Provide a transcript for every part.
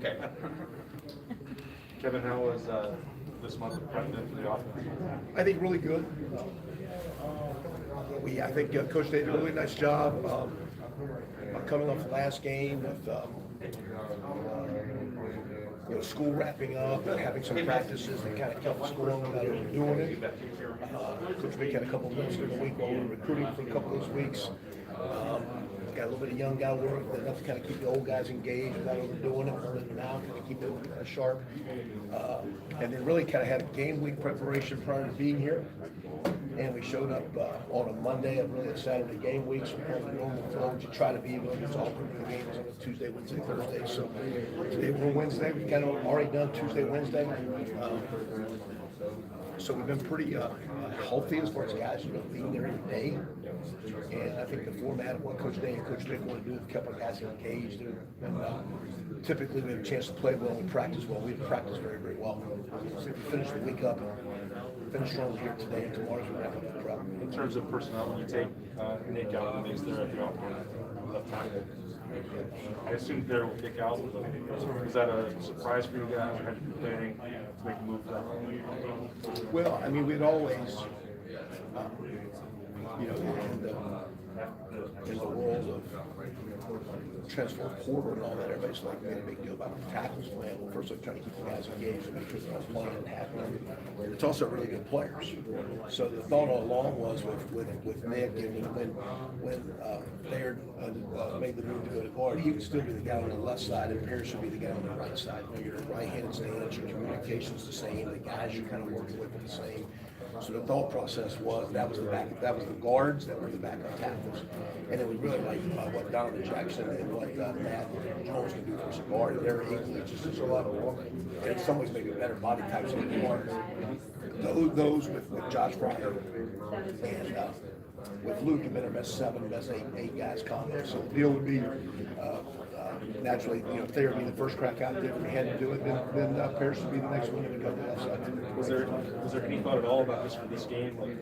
Okay. Kevin, how was this month of prep for the offense? I think really good. I think Coach did a really nice job coming off the last game with school wrapping up and having some practices that kind of kept us going without overdoing it. Coach Vic had a couple of months during the week while we were recruiting for a couple of those weeks. Got a little bit of young guy work, but enough to kind of keep the old guys engaged without overdoing it, learning them out, kind of keep it sharp. And then really kind of had a game week preparation prior to being here. And we showed up on a Monday, really a Saturday game week, so kind of the normal flow, which you try to be, but it's all the games on a Tuesday, Wednesday, Thursday. So today we're Wednesday, we've kind of already done Tuesday, Wednesday. So we've been pretty healthy as far as guys, being there every day. And I think the format of what Coach Day and Coach Vic want to do is kept our guys engaged. And typically we have a chance to play well and practice well. We've practiced very, very well. So we finished the week up and finished strong here today and tomorrow we wrap up the prep. In terms of personnel, when you take Nick out of the mix there at the left tackle, I assume there will kick out. Was that a surprise for you guys, or had you been planning to make a move for that? Well, I mean, we'd always, in the world of transfer portal and all that, everybody's like made a big deal about the tackles plan. Well, first, I'm trying to keep the guys engaged and make sure they're not playing and happening. It's also really good players. So the thought all along was with Nick, and when Thayer made the move to go to guard, he would still be the guy on the left side, and Pierce would be the guy on the right side. Your right-handed stance, your communication's the same, the guys you're kind of working with are the same. So the thought process was that was the guards that were the backup tackles, and then we really liked what Donovan Jackson and what Matt Jones can do for us a guard. They're equally just as well, and in some ways maybe better body types than the guards. Those with Josh Fryer and with Luke have been our best seven, best eight guys combo. So the deal would be naturally, Thayer would be the first crack out there. If we had to do it, then Pierce would be the next one that would go to the left side. Was there any thought at all about this for this game? Like,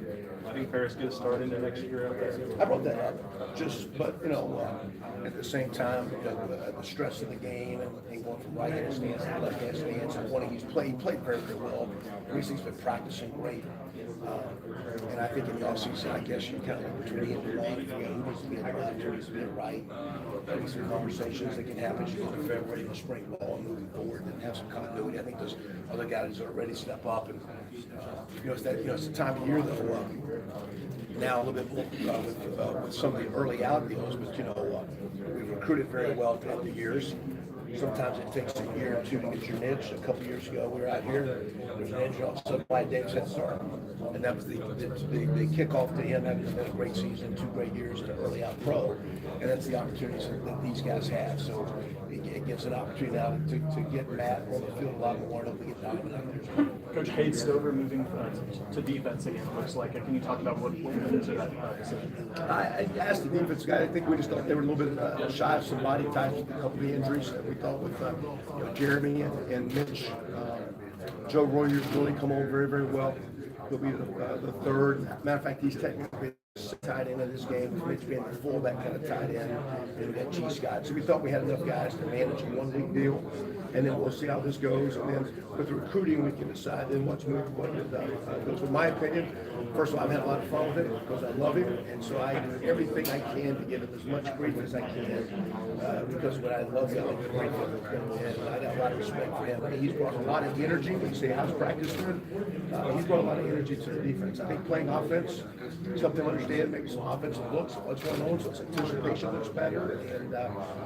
I think Paris get a start into next year out there. I brought that up, but at the same time, the stress of the game and going from right-hand stance to left-hand stance, and he played very, very well. Recently's been practicing great. And I think in the offseason, I guess you kind of look between and who needs to be in the left, who needs to be in the right. Maybe some conversations that can happen as you go to February and spring ball and moving forward and have some continuity. I think those other guys are ready to step up, and it's the time of year though. Now a little bit with some of the early out deals, but we've recruited very well throughout the years. Sometimes it takes a year or two to get your niche. A couple years ago, we were out here. There's an injury, all of a sudden, Wyatt Davis had to start, and that was the kickoff to him having been a great season, 2 great years to early out pro, and that's the opportunities that these guys have. So it gives an opportunity now to get Matt on the field a lot more, and to get Donovan out there. Coach Cade Stover moving to defense again, it looks like. Can you talk about what went into that decision? I asked the defense guy. I think we just thought they were a little bit shy of some body types with a couple of the injuries that we thought with Jeremy and Mitch. Joe Royer's really come on very, very well. He'll be the third. Matter of fact, he's technically tied into this game. Mitch being the fullback kind of tied in, and we got G. Scott. So we thought we had enough guys to manage a 1-week deal, and then we'll see how this goes. And then with the recruiting, we can decide then what's moved, what goes. In my opinion, first of all, I've had a lot of fun with it because I love him, and so I do everything I can to give him as much grief as I can because when I love him, I'm grateful with him, and I got a lot of respect for him. I mean, he's brought a lot of energy. When you say how's practice doing, he's brought a lot of energy to the defense. I think playing offense is helped him understand maybe some offensive looks, what's going on, so it's anticipation looks better, and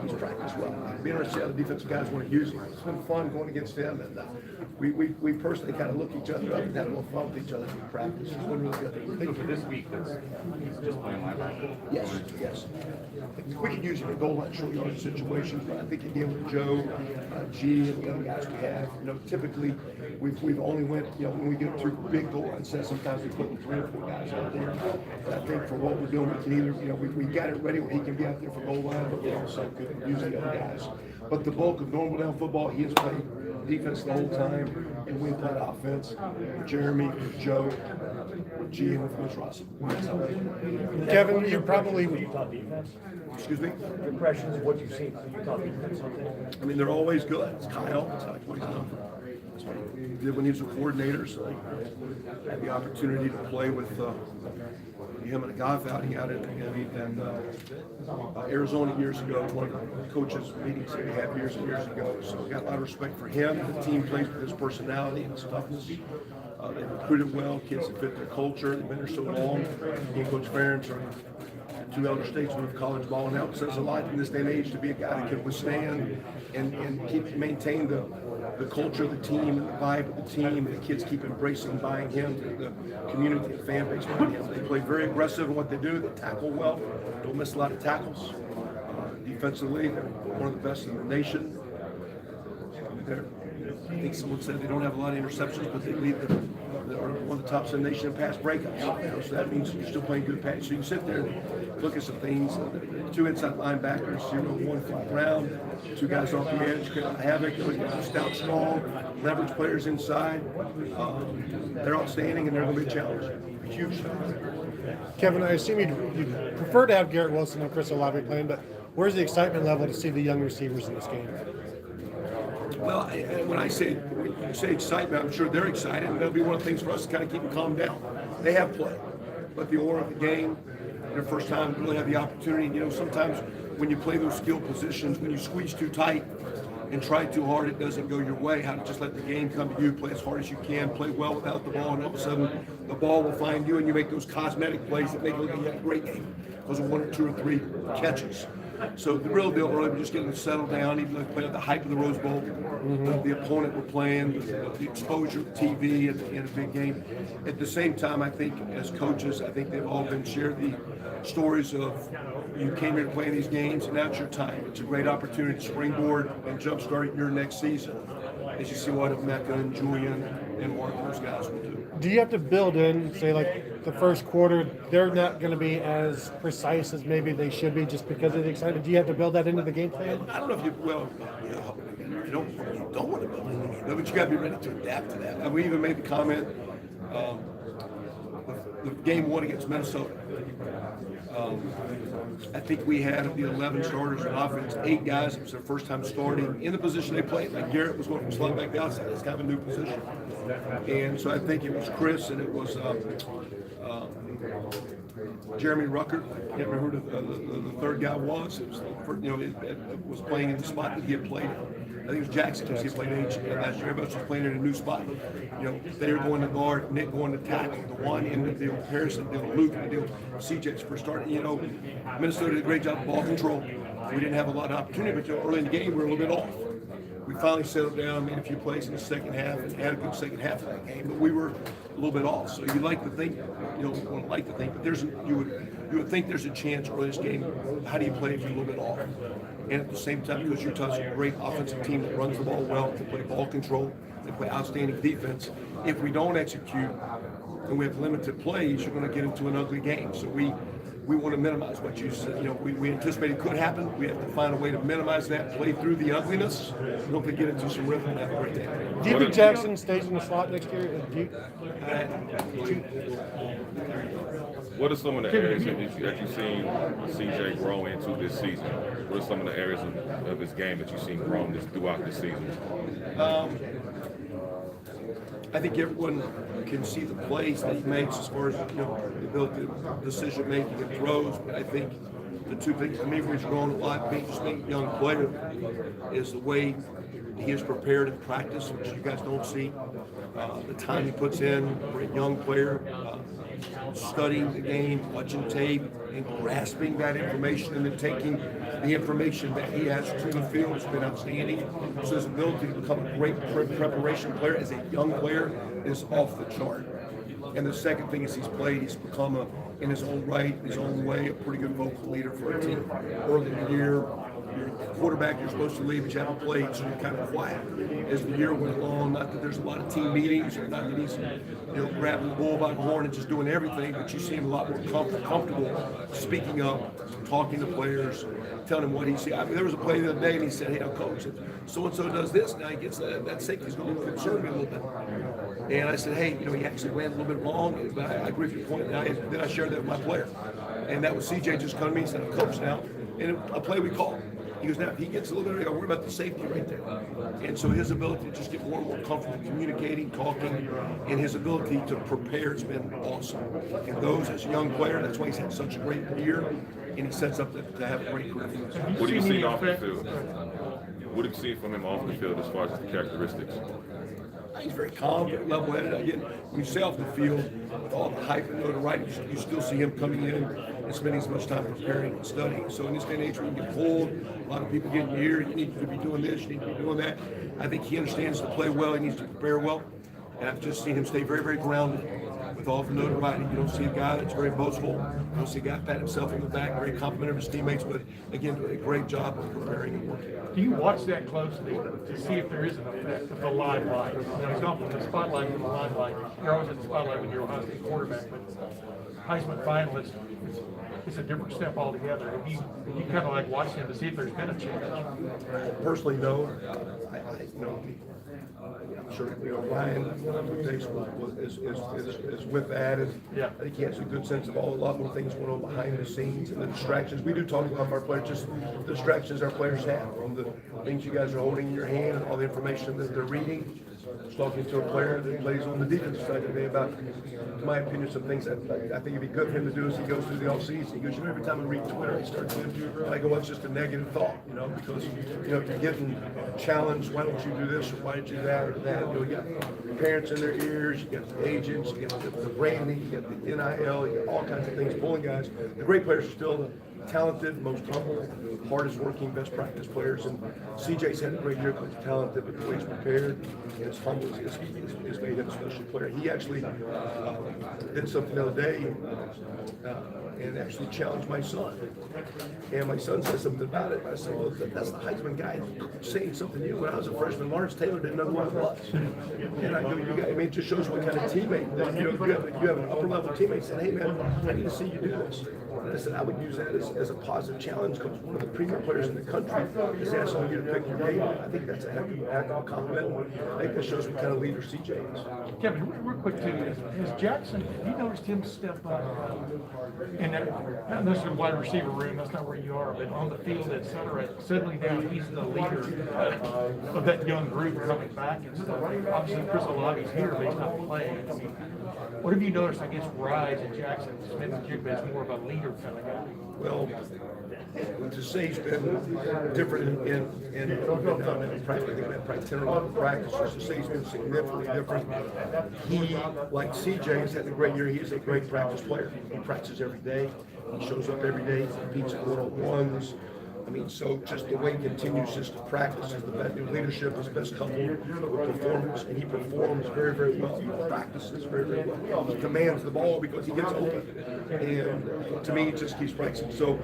he's practiced well. Be interested to see how the defensive guys want to use him. It's been fun going against him, and we personally kind of look each other up and have a little fun with each other in practice. It's been really good. So for this week, he's just playing linebacker. Yes. We could use him in goal line short yardage situations, but I think again with Joe, G, and the other guys we have, typically we've only went, when we get through big goal line sets, sometimes we put 3 or 4 guys out there. But I think for what we're doing, we can either, we got it ready where he can be out there for goal line, but we also could use the other guys. But the bulk of normal down football, he has played defense the whole time, and we played offense. Jeremy, Joe, G, and with Coach Ross. Kevin, you probably, Utah defense. Excuse me? Impressions of what you've seen from Utah defense. I mean, they're always good. It's Kyle. It's like what he's done. That's what he did when he was a coordinator. So I had the opportunity to play with him and a golf outing out in Arizona years ago. One of the coaches meetings that we had years and years ago. So I got a lot of respect for him. The team plays with his personality and his toughness. They recruited well. Kids that fit their culture. They've been there so long. He and Coach Ferentz are two elder statesmen of college ball, and that says a lot in this day and age to be a guy that can withstand and maintain the culture of the team, the vibe of the team. The kids keep embracing, buying him, the community, the fan base buying him. They play very aggressive in what they do. They tackle well, don't miss a lot of tackles. Defensively, they're one of the best in the nation. I think someone said they don't have a lot of interceptions, but they lead they're one of the tops in the nation in pass breakups. So that means you're still playing good pass. So you can sit there and look at some things. Two inside linebackers, 0-1 from the ground, two guys off the edge, create havoc. Stout, strong, leverage players inside. They're outstanding, and they're going to be a challenge. A huge challenge. Kevin, I assume you'd prefer to have Garrett Wilson and Chris Olave playing, but where's the excitement level to see the young receivers in this game? Well, when you say excitement, I'm sure they're excited, and that'll be one of the things for us to kind of keep them calmed down. They have played, but the aura of the game, their first time to really have the opportunity. You know, sometimes when you play those skill positions, when you squeeze too tight and try too hard, it doesn't go your way. How to just let the game come to you, play as hard as you can, play well without the ball, and all of a sudden the ball will find you, and you make those cosmetic plays that make it look like you had a great game because of one or two or three catches. So the real deal, early, we're just getting them settled down, even though they played at the hype of the Rose Bowl, the opponent we're playing, the exposure of TV in a big game. At the same time, I think as coaches, I think they've all been shared the stories of you came here to play in these games, and now it's your time. It's a great opportunity to springboard and jumpstart your next season. As you see what Mecca and Julian and Mark and those guys will do. Do you have to build in, say, like the first quarter, they're not going to be as precise as maybe they should be just because of the excitement? Do you have to build that into the game plan? I don't know if you don't want to build anything, but you got to be ready to adapt to that. And we even made the comment, the game one against Minnesota. I think we had of the 11 starters in offense, 8 guys. It was their first time starting in the position they played. Like Garrett was going from slot back to outside. It's kind of a new position. And so I think it was Chris and it was Jeremy Rucker. I can't remember who the third guy was. It was, it was playing in the spot that he had played. I think it was Jackson because he played last year. Everybody was playing in a new spot. You know, they were going to guard, Nick going to tackle, the one in the deal, Harrison deal, Luke in the deal, CJ's for starting. You know, Minnesota did a great job of ball control. We didn't have a lot of opportunity, but early in the game we were a little bit off. We finally settled down, made a few plays in the second half, and had a good second half of that game. But we were a little bit off. So you like to think, you want to like to think, but you would think there's a chance early in this game. How do you play if you're a little bit off? And at the same time, because Utah's a great offensive team that runs the ball well, they play ball control, they play outstanding defense. If we don't execute and we have limited plays, you're going to get into an ugly game. So we want to minimize what you said. You know, we anticipate it could happen. We have to find a way to minimize that, play through the ugliness, and hopefully get into some rhythm and have a great day. Do you think Jackson stays in the slot next year? What are some of the areas that you've seen CJ grow into this season? What are some of the areas of his game that you've seen grow throughout this season? I think everyone can see the plays that he makes as far as the ability to decision making and throws. But I think the two things to me where he's grown a lot, being just being a young player, is the way he is prepared in practice, which you guys don't see. The time he puts in for a young player, studying the game, watching tape, and grasping that information, and then taking the information that he has to the field has been outstanding. So his ability to become a great preparation player as a young player is off the chart. And the second thing is he's become in his own right, his own way, a pretty good vocal leader for a team. Early in the year, you're a quarterback, you're supposed to lead, but you haven't played, so you're kind of quiet as the year went along. Not that there's a lot of team meetings, or not that he's grabbing the bull by the horn and just doing everything, but you see him a lot more comfortable speaking up, talking to players, telling them what he sees. I mean, there was a play the other day, and he said, "Hey, now, coach, if so-and-so does this, now he gets that safety's going to concern me a little bit." And I said, "Hey, he actually ran a little bit long, but I agree with your point." And then I shared that with my player. And that was CJ just coming to me and said, "I'm coach now." And a play we called. He goes, "Now, if he gets a little bit, I worry about the safety right there." And so his ability to just get more and more comfortable communicating, talking, and his ability to prepare has been awesome. And those, as a young player, that's why he's had such a great year, and he sets up to have a great career. What do you see off the field? What do you see from him off the field as far as the characteristics? He's very calm, level-headed. Again, when you stay off the field with all the hype and notoriety, you still see him coming in and spending as much time preparing and studying. So in this day and age, when you get pulled, a lot of people get in your ear, you need to be doing this, you need to be doing that. I think he understands to play well, he needs to prepare well. And I've just seen him stay very, very grounded with all the notoriety. You don't see a guy that's very boastful. You don't see a guy pat himself on the back, very complimentary of his teammates, but again, doing a great job of preparing and working. Do you watch that closely to see if there is an effect of the limelight? He's gone from the spotlight to the limelight. You're always in the spotlight when you're a Ohio State quarterback, but Heisman finalist, it's a different step altogether. Have you kind of like watch him to see if there's been a change? Personally, no. I'm sure Ryan is with that, and Yeah. I think he has a good sense of a lot more things going on behind the scenes and the distractions. We do talk about our players, just the distractions our players have from the things you guys are holding in your hand and all the information that they're reading. I was talking to a player that plays on the defensive side today about, in my opinion, some things that I think it'd be good for him to do as he goes through the offseason. He goes, every time I read Twitter, he starts to, and I go, well, it's just a negative thought, because, if you're getting challenged, why don't you do this, or why don't you do that, or that? You got parents in their ears, you got the agents, you got the branding, you got the NIL, you got all kinds of things pulling guys. The great players are still talented, most humble, hardest working, best practice players. And CJ's had a great year because he's talented, but the way he's prepared and his humble is made him a special player. He actually did something the other day and actually challenged my son. And my son said something about it. I said, well, that's the Heisman guy saying something to you. When I was a freshman, Lawrence Taylor didn't know who I was. And I go, it just shows what kind of teammate that you have an upper level teammate saying, hey man, I need to see you do this. And I said, I would use that as a positive challenge because one of the premier players in the country is asking you to pick your game. I think that's a heck of a compliment. I think that shows what kind of leader CJ is. Kevin, real quick too, has Jackson, have you noticed him step up in that, not necessarily wide receiver room, that's not where you are, but on the field, et cetera, suddenly now he's the leader of that young group coming back and stuff. Obviously, Chris Olavi's here, but he's not playing. I mean, what have you noticed, I guess, rise in Jackson Smith and Jigba is more of a leader kind of guy? Well, to say he's been different in practice, I think we had probably 10 or 11 practices. To say he's been significantly different. He, like CJ, has had a great year. He is a great practice player. He practices every day. He shows up every day. He competes in one-on-ones. I mean, so just the way he continues just to practice, the leadership is best coupled with performance, and he performs very, very well. He practices very, very well. He commands the ball because he gets open, and to me, it just keeps practicing. So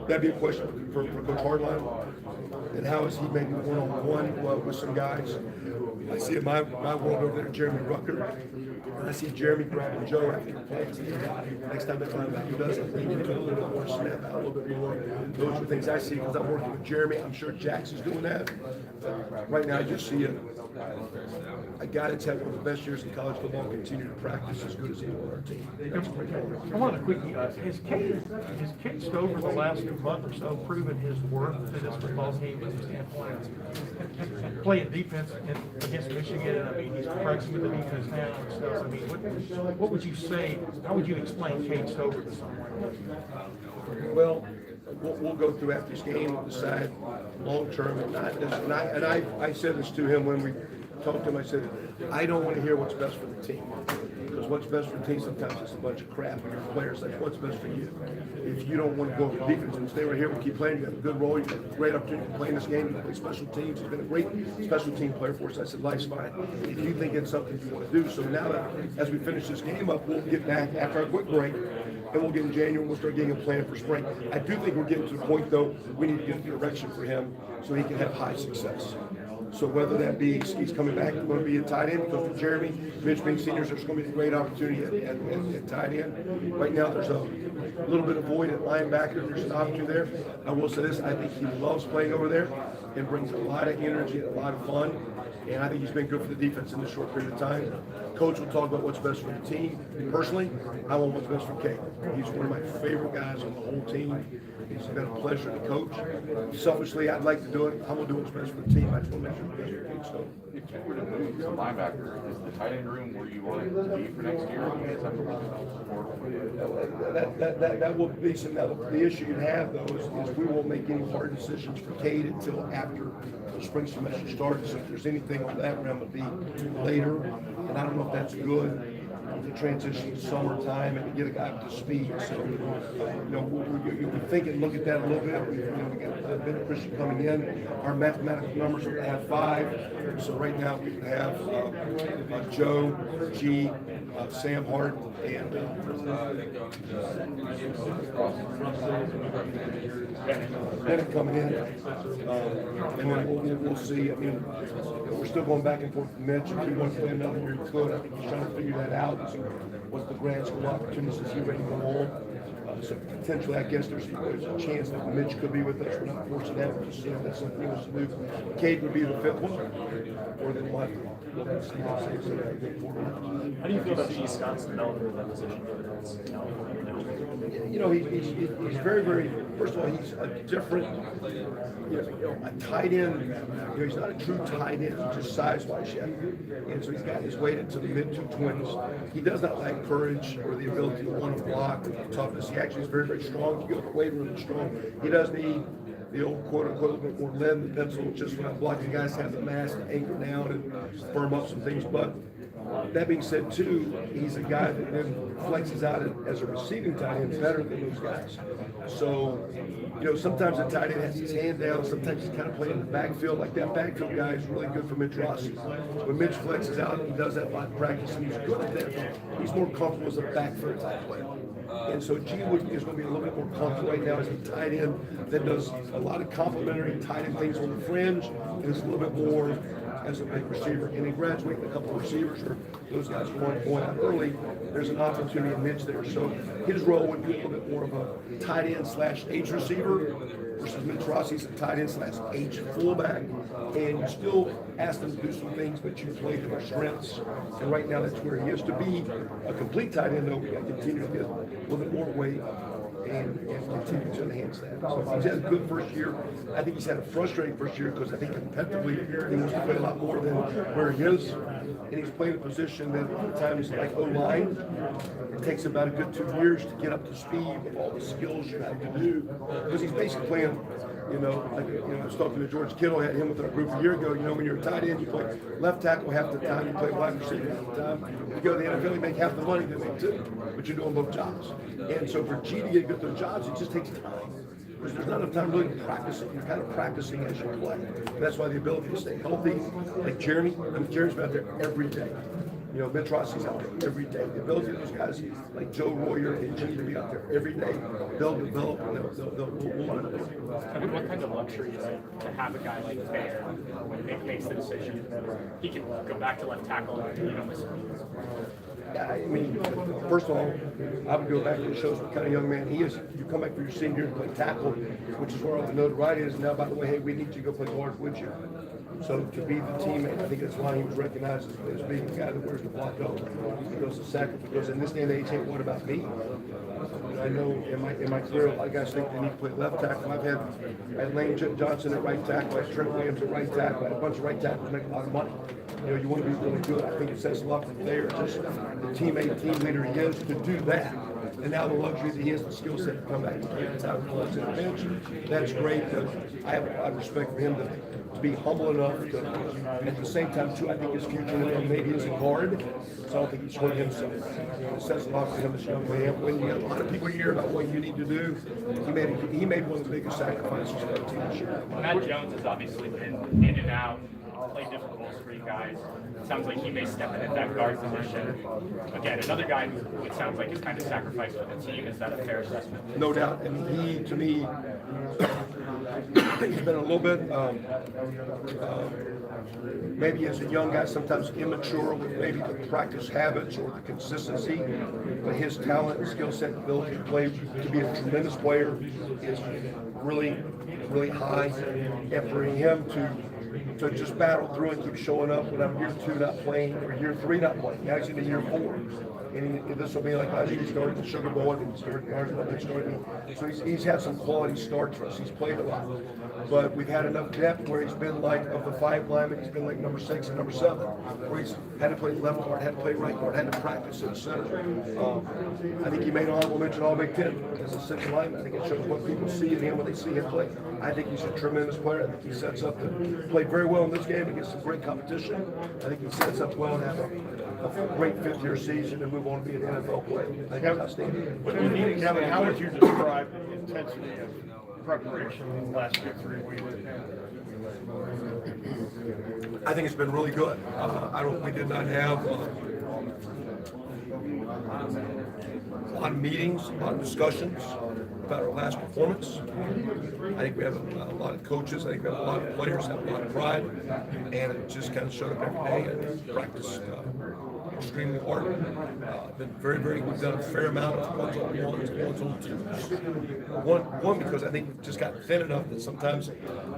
that'd be a question for Coach Hardline, and how is he maybe one-on-one with some guys? I see in my world over there, Jeremy Rucker. I see Jeremy grabbing Joe after the play. Next time they find out who does it, they need to a little bit more, snap out a little bit more. Those are things I see because I'm working with Jeremy. I'm sure Jackson's doing that. But right now, I just see a guy that's had one of the best years in college football continue to practice as good as he will on our team. That's a great point. I want to quickly ask, has Kate Stover the last month or so proven his worth to this football team from the standpoint of playing defense against Michigan? I mean, he's practicing with the defense now and stuff. I mean, what would you say, how would you explain Kate Stover to someone? Well, we'll go through after this game and decide long term. And I said this to him when we talked to him. I said, I don't want to hear what's best for the team. Because what's best for the team sometimes is a bunch of crap and your players. Like, what's best for you? If you don't want to go over defense and stay right here, we'll keep playing. You got a good role. You got a great opportunity to play in this game. You can play special teams. He's been a great special team player for us. I said, life's fine. If you think it's something you want to do. So now that as we finish this game up, we'll get back after our quick break and we'll get in January, we'll start getting a plan for spring. I do think we're getting to the point, though, we need to get a direction for him so he can have high success. So whether that be he's coming back, going to be a tight end because for Jeremy, Mitch being seniors, there's going to be a great opportunity at tight end. Right now, there's a little bit of void at linebacker. There's an opportunity there. I will say this: I think he loves playing over there and brings a lot of energy and a lot of fun. And I think he's been good for the defense in this short period of time. Coach will talk about what's best for the team. Personally, I want what's best for Cade. He's one of my favorite guys on the whole team. It's been a pleasure to coach. Selfishly, I'd like to do it. I'm going to do what's best for the team. I just want to make sure it's best for the team. So, If you were to move to linebacker, is the tight end room where you want it to be for next year? Or do you guys have to look at the portal for you? that will be some. The issue you have though is we won't make any hard decisions for Cade until after the spring semester starts. So if there's anything on that realm, it'll be later. And I don't know if that's good. To transition to summertime and to get a guy up to speed. So, we think and look at that a little bit. We got Ben Christian coming in. Our mathematical numbers are going to have 5. So right now we have Joe, G, Sam Hart, and Bennett coming in. And then we'll see. I mean, we're still going back and forth with Mitch. If he wants to play another year, he could. I think he's trying to figure that out. What's the grad school opportunities? Is he ready to go home? So potentially, I guess there's a chance that Mitch could be with us. We're not forcing that. We're just seeing that's something he wants to do. Cade would be the 5th one, or then what? How do you feel about G. Scott's development in that position? He's very, very. First of all, he's a different. A tight end. He's not a true tight end, just size-wise yet. And so he's got his weight into the mid-220s. He does not lack courage or the ability to want to block or toughness. He actually is very, very strong. He goes to the weight room and strong. He does need the old quote-unquote a little bit more lead in the pencil, just when blocking guys have the mass to anchor down and firm up some things. But that being said, too, he's a guy that then flexes out as a receiving tight end better than those guys. So, sometimes a tight end has his hand down. Sometimes he's kind of playing in the backfield. Like that backfield guy is really good for Mitch Rossi. When Mitch flexes out, he does that a lot in practice, and he's good at that. He's more comfortable as a backfield type player. And so G is going to be a little bit more comfortable right now as a tight end that does a lot of complementary tight end things on the fringe, and is a little bit more as a big receiver. And he graduated a couple of receivers, or those guys going out early. There's an opportunity in Mitch there. So his role would be a little bit more of a tight end / H receiver versus Mitch Rossi's a tight end / H fullback. And you still ask them to do some things, but you play to their strengths. And right now that's where he is. To be a complete tight end, though, we got to continue to get a little bit more weight and continue to enhance that. So he's had a good first year. I think he's had a frustrating first year because I think competitively he wants to play a lot more than where he is. And he's playing a position that at times like O-line, it takes about a good 2 years to get up to speed with all the skills you have to do. Because he's basically playing, I was talking to George Kittle, had him with our group a year ago. When you're a tight end, you play left tackle half the time, you play wide receiver half the time. You go to the NFL, you make half the money they make too, but you're doing both jobs. And so for G to get good at those jobs, it just takes time. Because there's not enough time really to practice it. You're kind of practicing as you play. And that's why the ability to stay healthy, like Jeremy, Jeremy's out there every day. Mitch Rossi's out there every day. The ability of those guys like Joe Royer and G to be out there every day, they'll develop and we'll learn. What kind of luxury is it to have a guy like Bear when he makes the decision that he can go back to left tackle and miss? Yeah, I mean, first of all, I would go back and it shows what kind of young man he is. You come back for your senior and play tackle, which is where all the notoriety is. Now, by the way, hey, we need you to go play guard with you. So to be the teammate, I think that's why he was recognized as being the guy that wears the block up. He goes to sacrifice because in this day and age, hey, what about me? I know in my career, a lot of guys think they need to play left tackle. I had Lane Johnson at right tackle, I had Trent Williams at right tackle, I had a bunch of right tackles make a lot of money. You want to be really good. I think it says a lot from there, just the teammate, team leader he is to do that. And now the luxury that he has the skill set to come back and play the tackle to the bench. That's great. I have respect for him to be humble enough to, at the same time, too, I think his future maybe isn't hard, so I don't think he's hurt himself. It says a lot for him, this young man. When you got a lot of people here about what you need to do, he made one of the biggest sacrifices for our team this year. Matt Jones has obviously been in and out play different roles for you guys. It sounds like he may step in at that guard position. Again, another guy who it sounds like is kind of sacrificed for the team. Is that a fair assessment? No doubt. I mean, he, to me, he's been a little bit, maybe as a young guy, sometimes immature with maybe the practice habits or the consistency, but his talent and skill set, ability to play, to be a tremendous player is really, really high. And for him to just battle through and keep showing up when I'm year 2 not playing or year 3 not playing, actually in year 4. And this will be like last year, he started the Sugar Bowl and started. So he's had some quality starts for us. He's played a lot, but we've had enough depth where he's been like of the 5 linemen, he's been like number 6 and number 7, where he's had to play left guard, had to play right guard, had to practice in the center. I think he made honorable mention All Big Ten as a 6th lineman. I think it shows what people see in him when they see him play. I think he's a tremendous player. I think he sets up to play very well in this game against some great competition. I think he sets up well to have a great 5th-year season and move on to be an NFL player. I think that's outstanding. Kevin, how would you describe the intensity of preparation these last 2-3 weeks? I think it's been really good. We did not have a lot of meetings, a lot of discussions about our last performance. I think we have a lot of coaches, I think we have a lot of players have a lot of pride, and it just kind of showed up every day and practiced extremely hard. Been very, very, we've done a fair amount of ones-on-ones, ones-on-twos. One, because I think we've just gotten thin enough that sometimes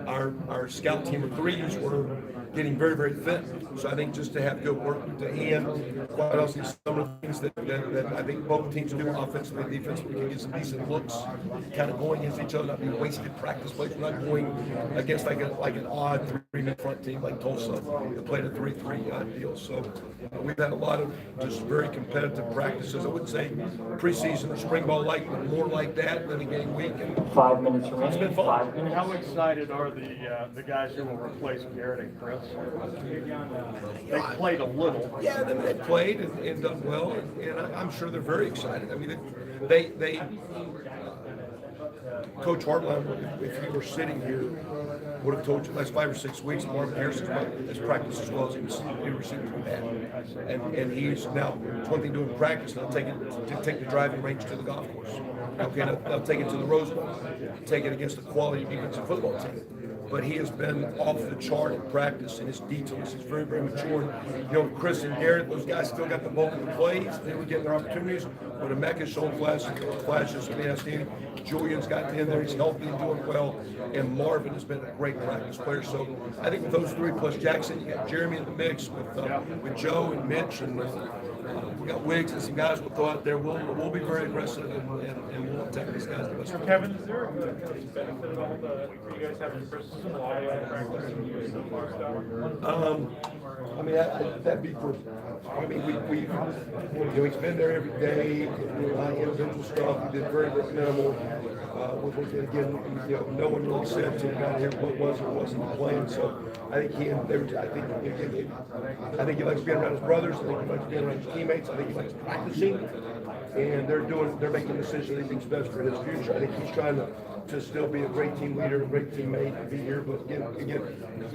our scout team of 3s were getting very, very thin. So I think just to have good work with the hand, quite honestly, some of the things that I think both teams do offensively and defensively, we can get some decent looks, kind of going against each other, not being wasted practice plays. We're not going against like an odd 3-man front team like Tulsa that played a 3-3 deal. So we've had a lot of just very competitive practices. I would say preseason or spring ball like more like that than a game week. And 5 minutes remaining. it's been fun. How excited are the guys who will replace Garrett and Chris? They played a little. Yeah, they played and done well, and I'm sure they're very excited. I mean, they Coach Hartline, if you were sitting here, would have told you the last 5 or 6 weeks, Marvin Harrison has practiced as well as he received from that. And he's now, it's one thing doing practice, they'll take the driving range to the golf course. Okay, they'll take it to the Rose Bowl, take it against the quality defensive football team. But he has been off the chart in practice in his details. He's very, very mature. You know, Chris and Garrett, those guys still got the bulk of the plays. They were getting their opportunities. But Emeka's showing flashes of being outstanding. Julian's gotten in there. He's healthy and doing well. And Marvin has been a great practice player. So I think with those 3 plus Jackson, you got Jeremy in the mix with Joe and Mitch, and we got Wiggs and some guys we'll throw out there. We'll be very aggressive and we'll attack these guys the best. Kevin, is there a benefit of all the you guys having Chris practice and you so far stuff? I mean, that'd be for. I mean, he's been there every day. Individual stuff. He did very, very minimal. Again, no one really said to him out here what was or wasn't playing. So I think I think he likes being around his brothers. I think he likes being around his teammates. I think he likes practicing, and they're making decisions they think's best for his future. I think he's trying to still be a great team leader, a great teammate, and be here. But again,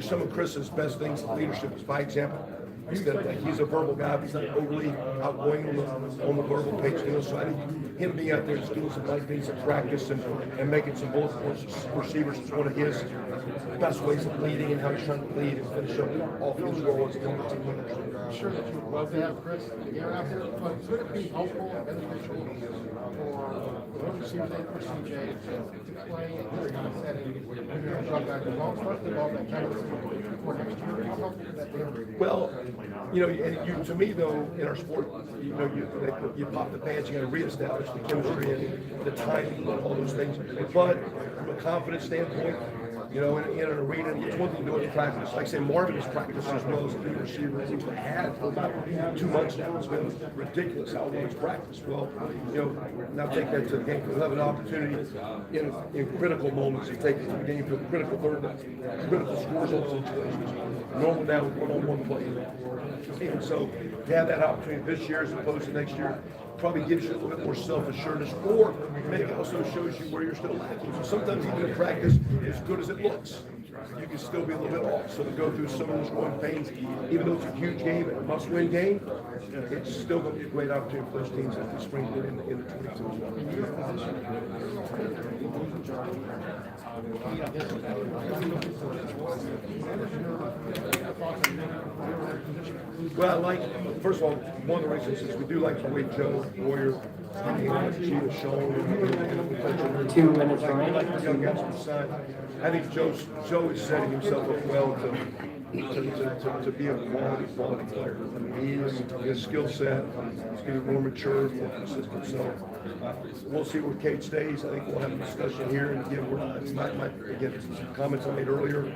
some of Chris's best things in leadership is by example. He's a verbal guy, but he's not overly outgoing on the verbal page. So I think him being out there just doing some nice things in practice and making some bullet points receivers is one of his best ways of leading and how he's trying to lead and finish up off his role as a team leader. I'm sure that you would love to have Chris and Garrett out there, but would it be helpful and beneficial for the receivers and for CJ to play in this kind of setting where you're going to drop back the ball, start the ball that kind of for next year? How helpful would that be? Well, to me though, in our sport, you pop the pants, you got to reestablish the chemistry and the timing and all those things. But from a confidence standpoint, in an arena, it's one thing to do it in practice. Like I say, Marvin has practiced as well as a lead receiver as he's had for about 2 months now. It's been ridiculous how well he's practiced. Well, now take that to the game. We'll have an opportunity in critical moments to take the game to a critical third down, critical scores on situations. Normal now with one-on-one play. And so to have that opportunity this year as opposed to next year probably gives you a little bit more self-assurance, or maybe also shows you where you're still lacking. So sometimes even in practice, as good as it looks, you can still be a little bit off. So to go through some of those growing pains, even though it's a huge game and a must-win game, it's still going to be a great opportunity for those teams at the spring in the 22 as well. Well, I like, first of all, one of the reasons is we do like the way Joe Warrior and G has shown. 2 minutes remaining. Like the young guys on the side. I think Joe is setting himself up well to be a quality player. I mean, his skill set, he's getting more mature, more consistent. So we'll see where Cade stays. I think we'll have a discussion here. And again, it's not again, some comments I made earlier.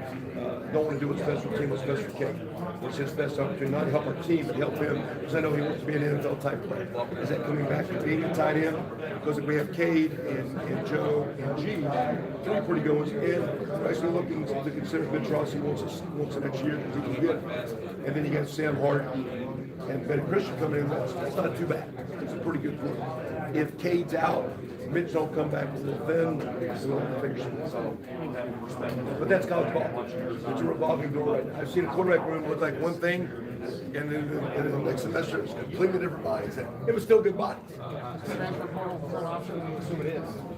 Don't want to do what's best for the team, what's best for Cade. It's his best opportunity, not to help our team, but help him, because I know he wants to be an NFL type player. Is that coming back to being a tight end? Because if we have Cade and Joe and G, 3 pretty good ones, and actually looking to consider Ben Trossi once the next year because he can get. And then you got Sam Hart and Betty Christian coming in. That's not too bad. It's a pretty good group. If Cade's out, Mitch don't come back a little thin, we'll have to figure something out. But that's college ball. It's a revolving door right now. I've seen a quarterback room look like one thing, and then the next semester it's completely different bodies. It was still good bodies.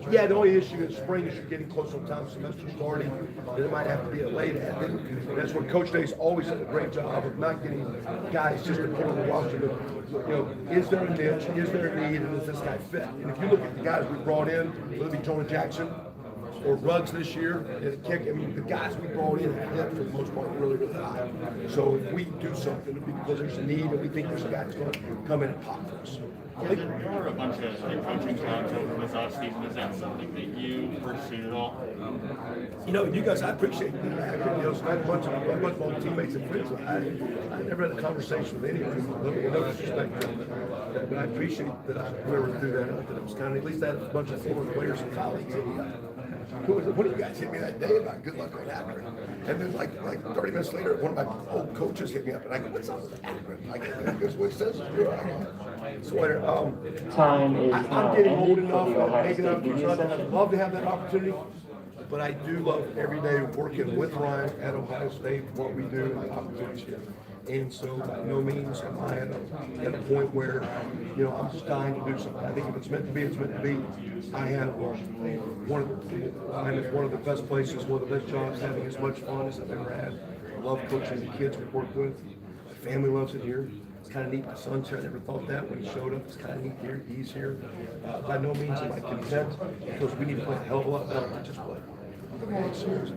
Yeah, the only issue in spring is you're getting close on time semester starting, and it might have to be a late ad. And that's where Coach Day's always done a great job of not getting guys just to put on the roster. But, is there a niche? Is there a need? And does this guy fit? And if you look at the guys we brought in, whether it be Jonah Jackson or Ruggs this year, and kick, I mean, the guys we brought in hit for the most part really, really high. So if we do something, it'll be because there's a need and we think there's a guy that's going to come in and pop for us. There were a bunch of coaching jobs over this offseason. Is that something that you pursued at all? You guys, I appreciate it. I had a bunch of old teammates and friends. I never had a conversation with anyone. No disrespect to them, but I appreciate that we were able to do that. That it was kind of, at least I had a bunch of former players and colleagues. One of you guys hit me that day about good luck on Akron. And then like 30 minutes later, one of my old coaches hit me up and I go, what's up with Akron? That's what he says. So Time is I'm now getting old ended for enough the that Ohio maybe State not media I'd session. love to have that opportunity. But I do love every day working with Ryan at Ohio State, what we do, and the opportunities here. And so, by no means am I at a point where, I'm just dying to do something. I think if it's meant to be, it's meant to be. I have I'm at one of the best places, one of the best jobs, having as much fun as I've ever had. I love coaching the kids we work with. My family loves it here. It's kind of neat. My son's here. I never thought that when he showed up. It's kind of neat here. He's here. By no means am I content because we need to play a hell of a lot better than just play.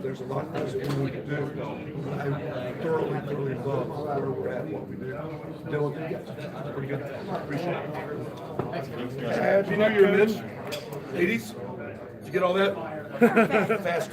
There's a lot else we need to do. I thoroughly love where we're at, what we do. Dylan, that's pretty good. Appreciate it. Happy New Year, Mitch. Ladies, did you get all that? Fast.